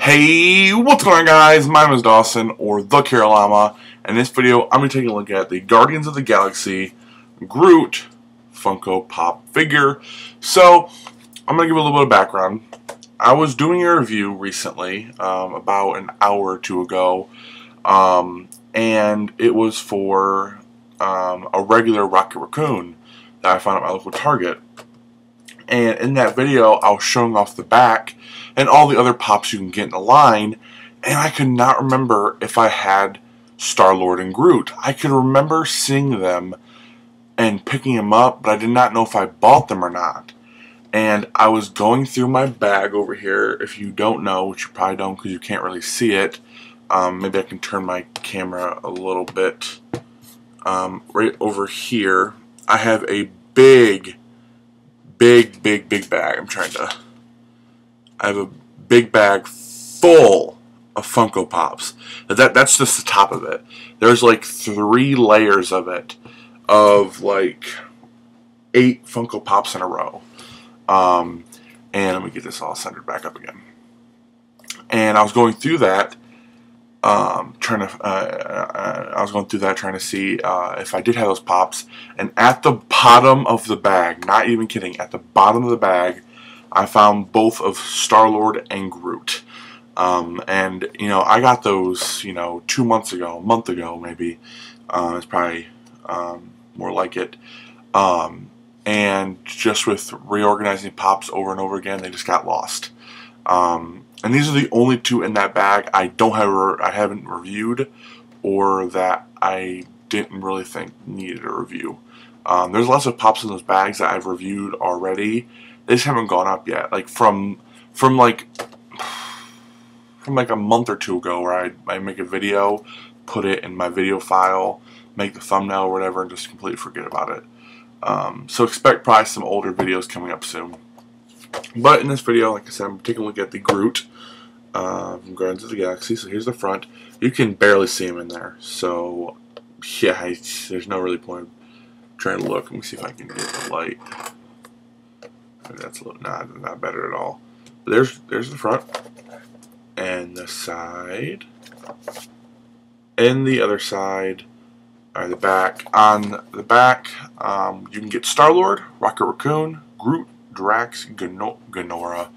Hey, what's going on, guys? My name is Dawson, or the Carolama, and in this video I'm going to take a look at the Guardians of the Galaxy Groot Funko Pop figure. So, I'm going to give a little bit of background. I was doing a review recently, about an hour or two ago, and it was for a regular Rocket Raccoon that I found at my local Target. And in that video, I was showing off the back and all the other pops you can get in the line, and I could not remember if I had Star-Lord and Groot. I could remember seeing them and picking them up, but I did not know if I bought them or not. And I was going through my bag over here. If you don't know, which you probably don't because you can't really see it, maybe I can turn my camera a little bit. Right over here, I have a big bag. I have a big bag full of Funko Pops. That's just the top of it. There's like 3 layers of it, of like 8 Funko Pops in a row. And let me get this all centered back up again. And I was going through that, trying to see if I did have those pops. And at the bottom of the bag, not even kidding, at the bottom of the bag, I found both of Star-Lord and Groot. And you know, I got those, 2 months ago, a month ago maybe. It's probably more like it. And just with reorganizing pops over and over again, they just got lost. And these are the only 2 in that bag I haven't reviewed, or that I didn't really think needed a review. There's lots of pops in those bags that I've reviewed already. They just haven't gone up yet. Like from like a month or 2 ago, where I make a video, put it in my video file, make the thumbnail or whatever, and just completely forget about it. So expect probably some older videos coming up soon. But in this video, like I said, I'm taking a look at the Groot from Guardians of the Galaxy. So here's the front. You can barely see him in there. So yeah, there's no really point trying to look. Let me see if I can get the light. Maybe that's a little not better at all. But there's the front and the side and the other side. The back. On the back, you can get Star-Lord, Rocket Raccoon, Groot, Drax, Gamora,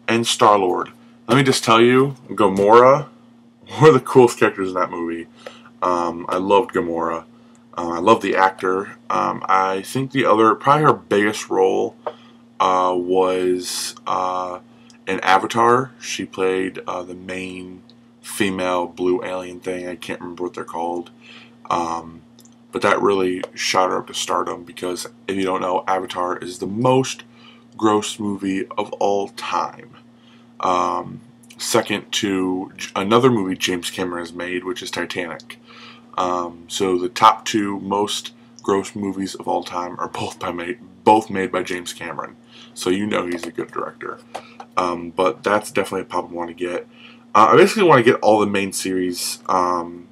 and Star-Lord. Let me just tell you, Gamora, one of the coolest characters in that movie. I loved Gamora. I love the actor. I think probably her biggest role was in Avatar. She played the main female blue alien thing. I can't remember what they're called. But that really shot her up to stardom, because if you don't know, Avatar is the most gross movie of all time. Second to another movie James Cameron has made, which is Titanic. So the top 2 most gross movies of all time are both made by James Cameron. So you know he's a good director. But that's definitely a pop I want to get. I basically want to get all the main series, all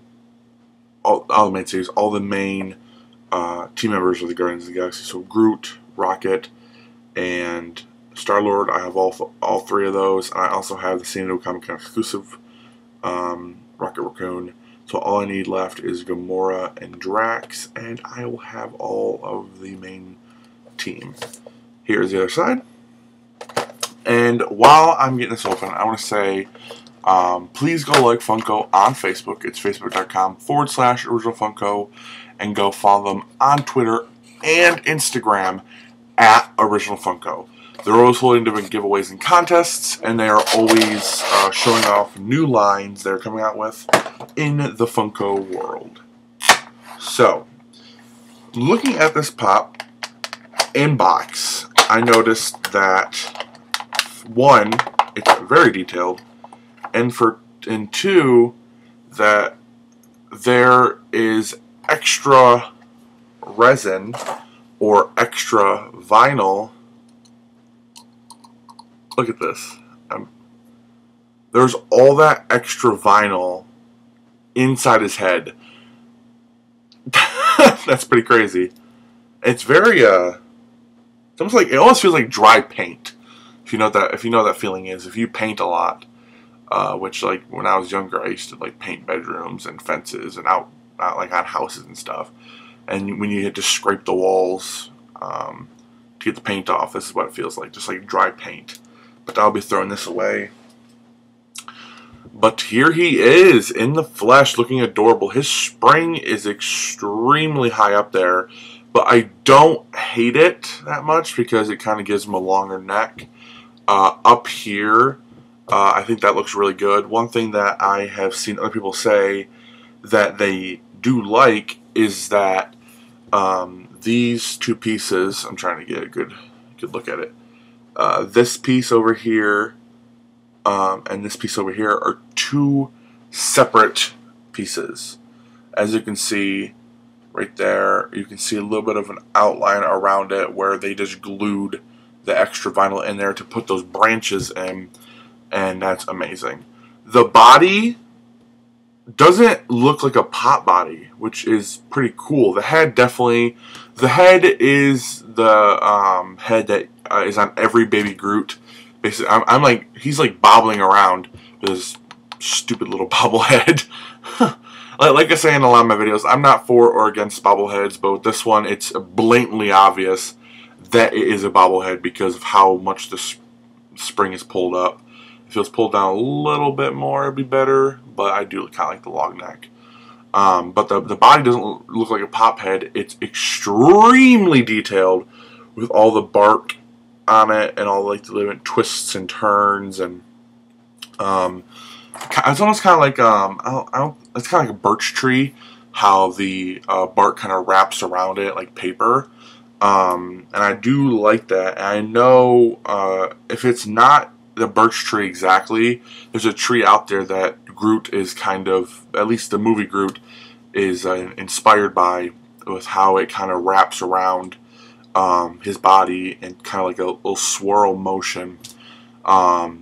the main team members of the Guardians of the Galaxy. So Groot, Rocket, and Star-Lord. I have all 3 of those. And I also have the San Diego Comic-Con exclusive Rocket Raccoon. So all I need left is Gamora and Drax, and I will have all of the main team. Here's the other side. And while I'm getting this open, I want to say, please go like Funko on Facebook. It's facebook.com/originalfunko, and go follow them on Twitter and Instagram at Original Funko. They're always holding different giveaways and contests, and they are always showing off new lines they're coming out with in the Funko world. So, looking at this pop in box, I noticed that 1, it's very detailed, and 2, that there is extra resin or extra vinyl. Look at this. There's all that extra vinyl inside his head. That's pretty crazy. It's very, it's almost like, it almost feels like dry paint. if you know that feeling is, if you paint a lot, which like when I was younger, I used to like paint bedrooms and fences and out like on houses and stuff. And when you had to scrape the walls to get the paint off, this is what it feels like, just like dry paint. But I'll be throwing this away. But here he is in the flesh, looking adorable. His spring is extremely high up there, but I don't hate it that much because it kind of gives him a longer neck. Up here, I think that looks really good. One thing that I have seen other people say that they do like is that these two pieces, I'm trying to get a good look at it. This piece over here and this piece over here are two separate pieces. As you can see right there, you can see a little bit of an outline around it where they just glued the extra vinyl in there to put those branches in, and that's amazing. The body doesn't look like a pop body, which is pretty cool. The head definitely, the head is the head that is on every baby Groot. Basically, I'm like, he's like bobbling around with his stupid little bobblehead. Like I say in a lot of my videos, I'm not for or against bobbleheads, but with this one, it's blatantly obvious that it is a bobblehead because of how much the spring is pulled up. If it was pulled down a little bit more, it'd be better, but I do kind of like the long neck. But the body doesn't look like a pop head. It's extremely detailed with all the bark on it and all like the different twists and turns, and it's almost kind of like it's kind of like a birch tree, how the bark kind of wraps around it like paper. And I do like that. And I know if it's not the birch tree exactly, there's a tree out there that Groot is kind of, at least the movie Groot is inspired by, with how it kind of wraps around his body and kind of like a little swirl motion.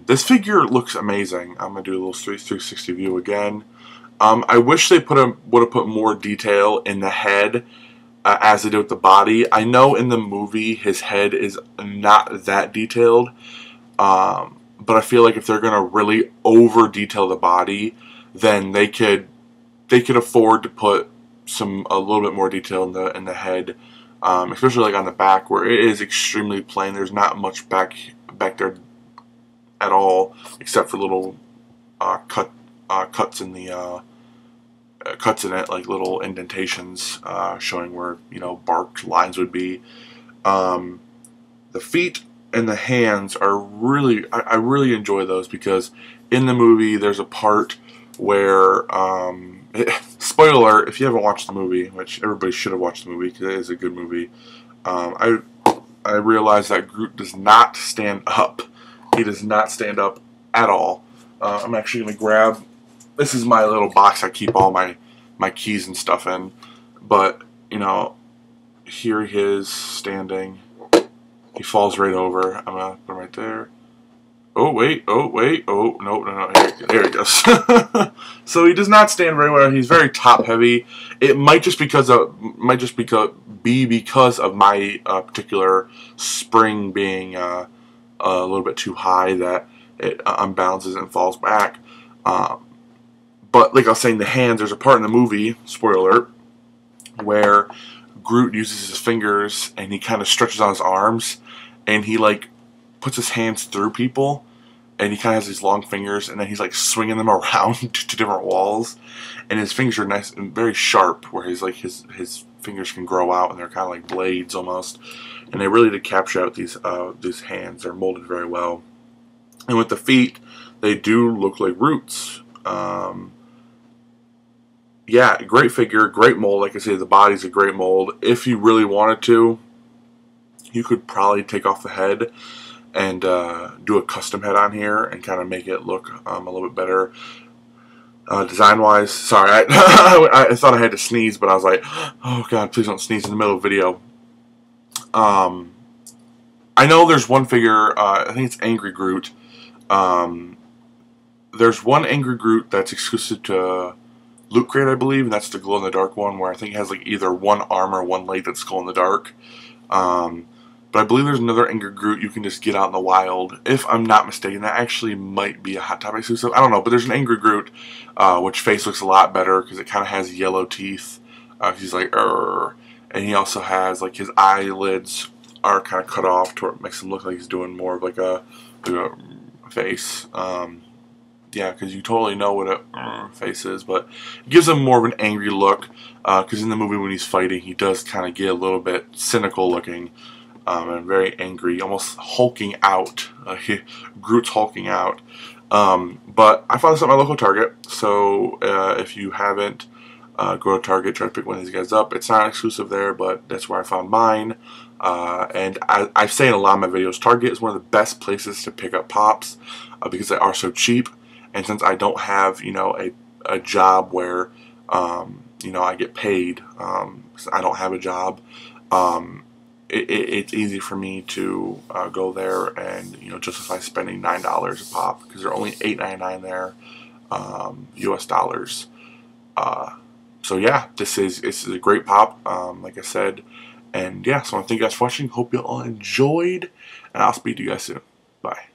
This figure looks amazing. I'm gonna do a little 360 view again. I wish they would have put more detail in the head as they did with the body. I know in the movie his head is not that detailed, but I feel like if they're gonna really over detail the body, then they could afford to put a little bit more detail in the head. Especially like on the back where it is extremely plain. There's not much back there at all, except for little cuts in the cuts in it, like little indentations showing where bark lines would be. The feet and the hands are really, I really enjoy those because in the movie there's a part where spoiler alert, if you haven't watched the movie, which everybody should have watched the movie because it is a good movie, I realized that Groot does not stand up. He does not stand up at all. I'm actually going to grab, this is my little box I keep all my keys and stuff in, but here he is standing. He falls right over. I'm going to put him right there. Oh wait, oh no, there he goes. So he does not stand very well. He's very top heavy. It might just be because of my particular spring being a little bit too high that it unbalances and falls back. But like I was saying, the hands, there's a part in the movie, spoiler alert, where Groot uses his fingers and he kind of stretches on his arms and he like puts his hands through people. And he kind of has these long fingers, and then he's like swinging them around to different walls, and his fingers are nice and very sharp, where his fingers can grow out, and they're kind of like blades almost. And they really did capture out these hands. They're molded very well. And with the feet, they do look like roots. Yeah, great figure, great mold. Like I say, the body's a great mold. If you really wanted to, you could probably take off the head and do a custom head on here and kind of make it look a little bit better design wise. Sorry, I thought I had to sneeze, but I was like, oh god, please don't sneeze in the middle of the video. I know there's one figure, I think it's Angry Groot. There's one Angry Groot that's exclusive to Loot Crate, I believe, and that's the glow in the dark one, where I think it has like either one arm or one leg that's glow in the dark. But I believe there's another Angry Groot you can just get out in the wild. If I'm not mistaken, that actually might be a Hot Topic exclusive. I don't know, but there's an Angry Groot, which face looks a lot better because it kind of has yellow teeth. He's like, "Urgh," and he also has like his eyelids are kind of cut off to where it makes him look like he's doing more of like a face. Yeah, because you totally know what a face is, but it gives him more of an angry look. Because in the movie when he's fighting, he does kind of get a little bit cynical looking. And very angry, almost hulking out. Groot's hulking out. But I found this at my local Target, so if you haven't, go to Target, try to pick one of these guys up. It's not exclusive there, but that's where I found mine. And I say in a lot of my videos, Target is one of the best places to pick up Pops because they are so cheap. And since I don't have, you know, a job where, you know, I get paid, I don't have a job, it's easy for me to go there and, you know, justify spending $9 a pop because they're only $8.99 there, US dollars. So yeah, this is a great pop, like I said, and yeah, so I want to thank you guys for watching. Hope you all enjoyed, and I'll speak to you guys soon. Bye.